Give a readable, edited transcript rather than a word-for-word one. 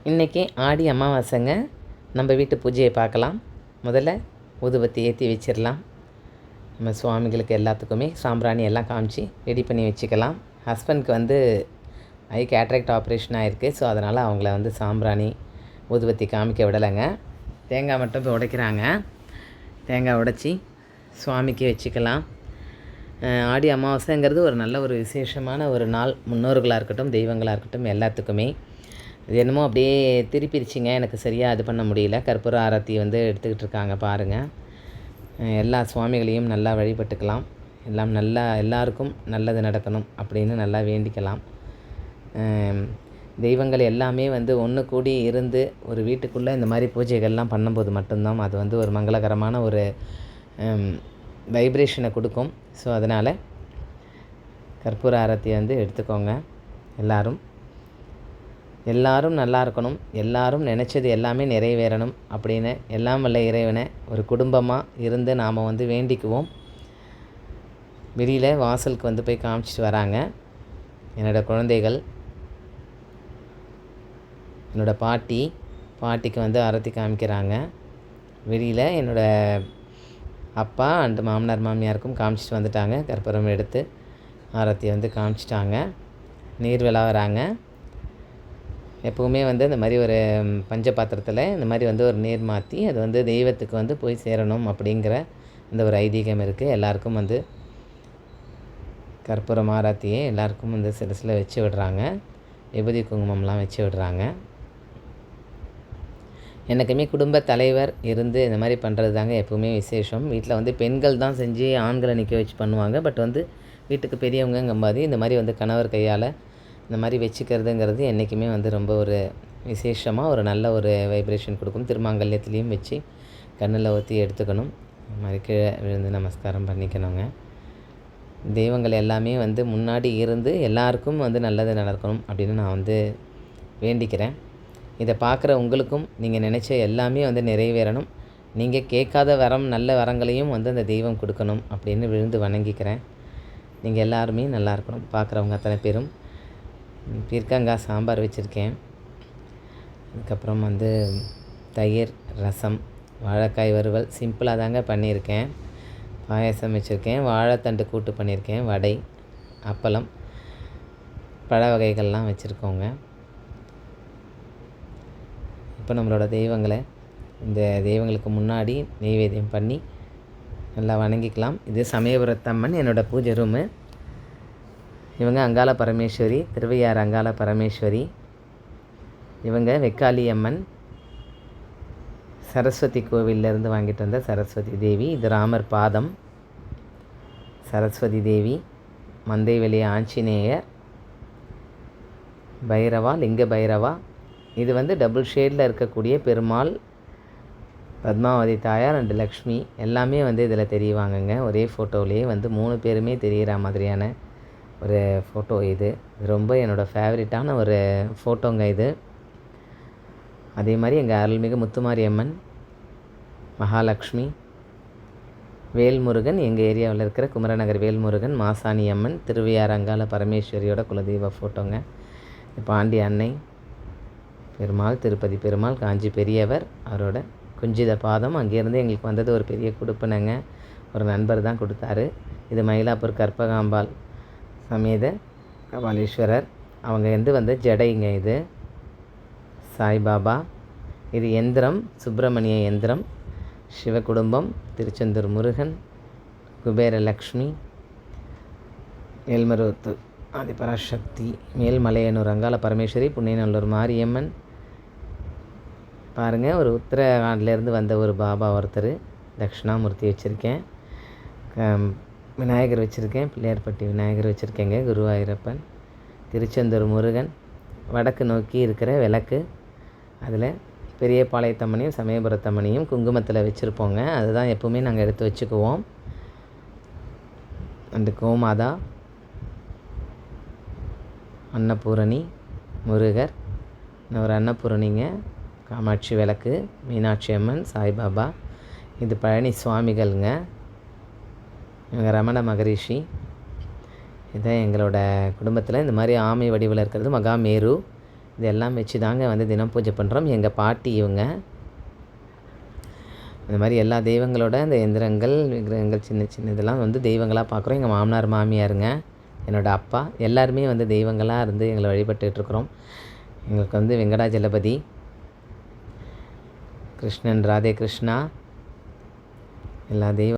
இன்றைக்கி ஆடி அமாவாசைங்க. நம்ம வீட்டு பூஜையை பார்க்கலாம். முதல்ல ஊதுபத்தி ஏற்றி வச்சிடலாம். நம்ம சுவாமிகளுக்கு எல்லாத்துக்குமே சாம்பிராணி எல்லாம் காமிச்சு ரெடி பண்ணி வச்சுக்கலாம். ஹஸ்பண்ட்க்கு வந்து ஐ கேட்ராக்ட் ஆப்ரேஷன் ஆகிருக்கு. ஸோ அதனால் அவங்கள வந்து சாம்பிராணி ஊதுபத்தி காமிக்க விடலைங்க. தேங்காய் மட்டும் இப்போ உடைக்கிறாங்க. தேங்காய் உடைச்சி சுவாமிக்கு வச்சுக்கலாம். ஆடி அமாவாசைங்கிறது ஒரு நல்ல ஒரு விசேஷமான ஒரு நாள். முன்னோர்களாக இருக்கட்டும், தெய்வங்களாக இருக்கட்டும், எல்லாத்துக்குமே இது என்னமோ அப்படியே திருப்பிடுச்சிங்க. எனக்கு சரியாக இது பண்ண முடியல. கற்பூர ஆரத்தி வந்து எடுத்துக்கிட்டு இருக்காங்க பாருங்கள். எல்லா சுவாமிகளையும் நல்லா வழிபட்டுக்கலாம். எல்லாம் நல்லா எல்லாருக்கும் நல்லது நடக்கணும் அப்படின்னு நல்லா வேண்டிக்கலாம். தெய்வங்கள் எல்லாமே வந்து ஒன்று கூடி இருந்து ஒரு வீட்டுக்குள்ளே இந்த மாதிரி பூஜைகள்லாம் பண்ணும்போது மட்டும்தான் அது வந்து ஒரு மங்களகரமான ஒரு வைப்ரேஷனை கொடுக்கும். ஸோ அதனால் கற்பூர ஆரத்தி வந்து எடுத்துக்கோங்க. எல்லாரும் நல்லா இருக்கணும், எல்லாரும் நினச்சது எல்லாமே நிறைவேறணும் அப்படின்னு எல்லாம் வல்ல இறைவனை ஒரு குடும்பமாக இருந்து நாம் வந்து வேண்டிக்குவோம். வெளியில் வாசலுக்கு வந்து போய் காமிச்சிட்டு வராங்க என்னோடய குழந்தைகள். என்னோடய பாட்டிக்கு வந்து ஆரத்தி காமிக்கிறாங்க. வெளியில் என்னோடய அப்பா அண்டு மாமனார் மாமியாருக்கும் காமிச்சிட்டு வந்துட்டாங்க. கற்பூரம் எடுத்து ஆரத்தி வந்து காமிச்சிட்டாங்க. நீர் விளாவறாங்க. எப்போவுமே வந்து இந்த மாதிரி ஒரு பஞ்ச பாத்திரத்தில் இந்த மாதிரி வந்து ஒரு நீர் மாற்றி அது வந்து தெய்வத்துக்கு வந்து போய் சேரணும் அப்படிங்கிற இந்த ஒரு ஐதீகம் இருக்குது. எல்லாருக்கும் வந்து கற்பூரம் ஆராத்தியை எல்லாருக்கும் வந்து சில வச்சு விடுறாங்க. விபூதி குங்குமம்லாம் வச்சு விடுறாங்க. எனக்குமே குடும்ப தலைவர் இருந்து இந்த மாதிரி பண்ணுறது தாங்க எப்போவுமே விசேஷம். வீட்டில் வந்து பெண்கள் தான் செஞ்சு ஆண்களை நிற்க வச்சு பண்ணுவாங்க. பட் வந்து வீட்டுக்கு பெரியவங்கங்கும்போது இந்த மாதிரி வந்து கணவர் கையால் இந்த மாதிரி வச்சுக்கிறதுங்கிறது என்றைக்குமே வந்து ரொம்ப ஒரு விசேஷமாக ஒரு நல்ல ஒரு வைப்ரேஷன் கொடுக்கும். திருமாங்கல்யத்துலேயும் வச்சு கண்ணில் ஊற்றி எடுத்துக்கணும். இந்த மாதிரி கீழே விழுந்து நமஸ்காரம் பண்ணிக்கணுங்க. தெய்வங்கள் எல்லாமே வந்து முன்னாடி இருந்து எல்லாருக்கும் வந்து நல்லது நடக்கணும் அப்படின்னு நான் வந்து வேண்டிக்கிறேன். இதை பார்க்குற உங்களுக்கும் நீங்கள் நினச்ச எல்லாமே வந்து நிறைவேறணும். நீங்கள் கேட்காத வரம் நல்ல வரங்களையும் வந்து அந்த தெய்வம் கொடுக்கணும் அப்படின்னு விழுந்து வணங்கிக்கிறேன். நீங்கள் எல்லாருமே நல்லா இருக்கணும். பார்க்குறவங்க அத்தனை பேரும். பீர்க்கங்காய் சாம்பார் வச்சுருக்கேன். அதுக்கப்புறம் வந்து தயிர், ரசம், வாழைக்காய் வறுவல் சிம்பிளாக தாங்க பண்ணியிருக்கேன். பாயாசம் வச்சுருக்கேன். வாழைத்தண்டு கூட்டு பண்ணியிருக்கேன். வடை, அப்பளம், பழ வகைகள்லாம் வச்சுருக்கோங்க. இப்போ நம்மளோட தெய்வங்களை இந்த தெய்வங்களுக்கு முன்னாடி நெய்வேத்தியம் பண்ணி நல்லா வணங்கிக்கலாம். இது சமயபுரத்தம்மன் என்னோடய பூஜை ரூமு. இவங்க அங்காள பரமேஸ்வரி, திருவையாறு அங்காள பரமேஸ்வரி. இவங்க வெக்காளி அம்மன், சரஸ்வதி கோவிலிருந்து வாங்கிட்டு வந்த சரஸ்வதி தேவி. இது ராமர் பாதம், சரஸ்வதி தேவி, மந்தைவெளி ஆஞ்சநேயர், பைரவா, லிங்க பைரவா. இது வந்து டபுள் ஷேடில் இருக்கக்கூடிய பெருமாள், பத்மாவதி தாயார் அண்டு லக்ஷ்மி எல்லாமே வந்து இதில் தெரியவாங்கங்க. ஒரே ஃபோட்டோவிலேயே வந்து 3 பேருமே தெரிகிற மாதிரியான ஒரு ஃபோட்டோ இது. ரொம்ப என்னோடய ஃபேவரட்டான ஒரு ஃபோட்டோங்க இது. அதே மாதிரி எங்கள் அருள்மிகு முத்துமாரியம்மன், மகாலட்சுமி, வேல்முருகன், எங்கள் ஏரியாவில் இருக்கிற குமரநகர் வேல்முருகன், மாசாணி அம்மன், திருவையாறு அங்காள பரமேஸ்வரியோட குலதெய்வ ஃபோட்டோங்க. பாண்டி அன்னை, பெருமாள், திருப்பதி பெருமாள், காஞ்சி பெரியவர், அவரோட குஞ்சித பாதம். அங்கேருந்து எங்களுக்கு வந்தது ஒரு பெரிய கொடுப்பினங்க. ஒரு நண்பர் தான் கொடுத்தாரு. இது மயிலாப்பூர் கற்பகாம்பாள் சமேத கபாலீஸ்வரர். அவங்க வந்த ஜடைங்க இது. சாய்பாபா. இது எந்திரம், சுப்பிரமணிய எந்திரம். சிவகுடும்பம், திருச்செந்தூர் முருகன், குபேரலக்ஷ்மி, மேல்மருவத்து ஆதிபராசக்தி, மேல்மலையனூர் அங்காள பரமேஸ்வரி, புண்ணியநல்லூர் மாரியம்மன். பாருங்கள், ஒரு உத்தரகாண்ட்லேருந்து வந்த ஒரு பாபா ஒருத்தர். தட்சிணாமூர்த்தி வச்சுருக்கேன். விநாயகர் வச்சுருக்கேன். பிள்ளையார்பட்டி விநாயகர் வச்சுருக்கேங்க. குருவாயூரப்பன், திருச்செந்தூர் முருகன், வடக்கு நோக்கி இருக்கிற விளக்கு. அதில் பெரிய பாளையத்தம்மனையும் சமயபுரத்தம்மனையும் குங்குமத்தில் வச்சுருப்போங்க. அதுதான் எப்போவுமே நாங்கள் எடுத்து வச்சுக்குவோம். அண்டு கோமாதா, அன்னபூரணி, முருகர், ஒரு அன்னபூரணிங்க, காமாட்சி விளக்கு, மீனாட்சி அம்மன், சாய்பாபா. இது பழனி சுவாமிகள்ங்க. இவங்க ரமண மகரிஷி. இதான் எங்களோட குடும்பத்தில் இந்த மாதிரி ஆமை வடிவில் இருக்கிறது மகாமேரு. இதெல்லாம் வச்சு தாங்க வந்து தினம் பூஜை பண்ணுறோம். எங்கள் பாட்டி இவங்க. இந்த மாதிரி எல்லா தெய்வங்களோட இந்த எந்திரங்கள், விக்கிரகங்கள் சின்ன சின்ன இதெல்லாம் வந்து தெய்வங்களாக பார்க்குறோம். எங்கள் மாமனார், மாமியாருங்க, என்னோடய அப்பா எல்லாருமே வந்து தெய்வங்களாக இருந்து எங்களை வழிபட்டுட்ருக்குறோம். எங்களுக்கு வந்து வெங்கடாஜலபதி, கிருஷ்ணன், ராதே கிருஷ்ணா எல்லா தெய்வம்